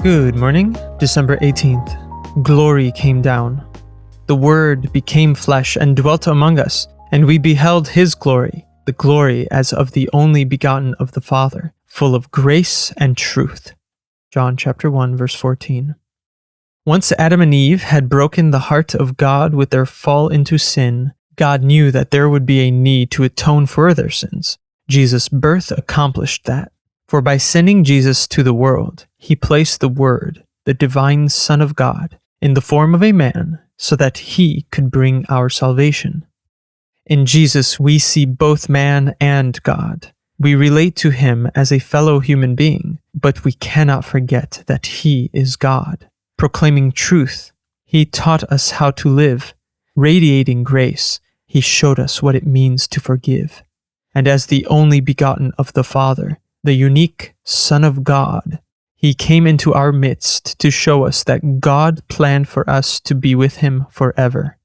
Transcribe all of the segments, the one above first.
Good morning, December 18th. Glory came down. The Word became flesh and dwelt among us, and we beheld His glory, the glory as of the only begotten of the Father, full of grace and truth. John chapter 1, verse 14. Once Adam and Eve had broken the heart of God with their fall into sin, God knew that there would be a need to atone for their sins. Jesus' birth accomplished that. For by sending Jesus to the world, He placed the Word, the divine Son of God, in the form of a man, so that He could bring our salvation. In Jesus, we see both man and God. We relate to Him as a fellow human being, but we cannot forget that He is God. Proclaiming truth, He taught us how to live. Radiating grace, He showed us what it means to forgive. And as the only begotten of the Father, the unique Son of God, He came into our midst to show us that God planned for us to be with Him forever.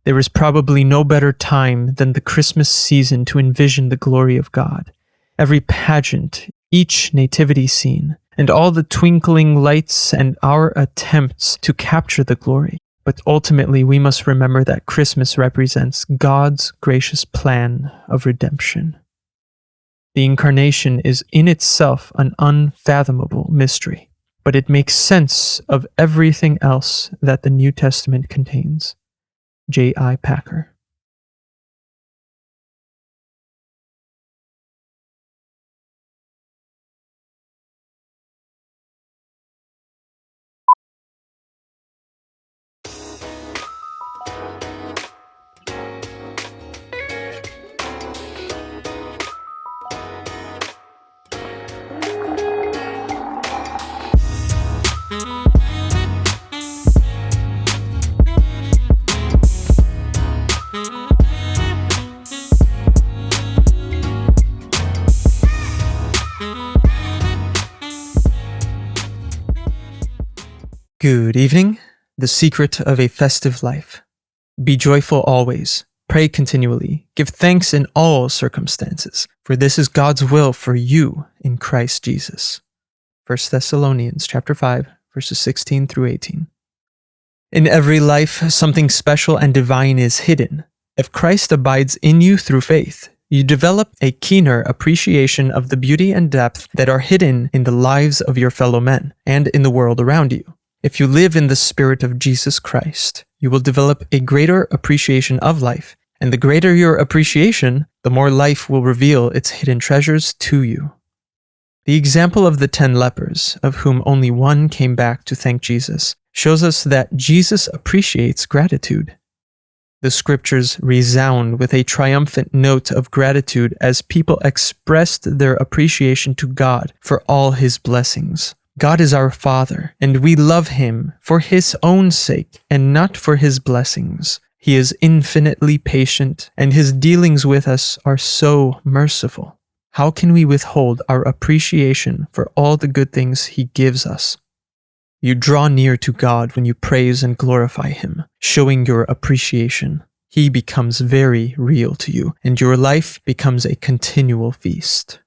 There is probably no better time than the Christmas season to envision the glory of God. Every pageant, each nativity scene, and all the twinkling lights and our attempts to capture the glory. But ultimately, we must remember that Christmas represents God's gracious plan of redemption. The Incarnation is in itself an unfathomable mystery, but it makes sense of everything else that the New Testament contains. J.I. Packer. Good evening. The secret of a festive life. Be joyful always. Pray continually. Give thanks in all circumstances, for this is God's will for you in Christ Jesus. 1 Thessalonians chapter 5, verses 16 through 18. In every life, something special and divine is hidden. If Christ abides in you through faith, you develop a keener appreciation of the beauty and depth that are hidden in the lives of your fellow men and in the world around you. If you live in the Spirit of Jesus Christ, you will develop a greater appreciation of life, and the greater your appreciation, the more life will reveal its hidden treasures to you. The example of the 10 lepers, of whom only one came back to thank Jesus, shows us that Jesus appreciates gratitude. The scriptures resound with a triumphant note of gratitude as people expressed their appreciation to God for all His blessings. God is our Father, and we love Him for His own sake and not for His blessings. He is infinitely patient, and His dealings with us are so merciful. How can we withhold our appreciation for all the good things He gives us? You draw near to God when you praise and glorify Him, showing your appreciation. He becomes very real to you, and your life becomes a continual feast.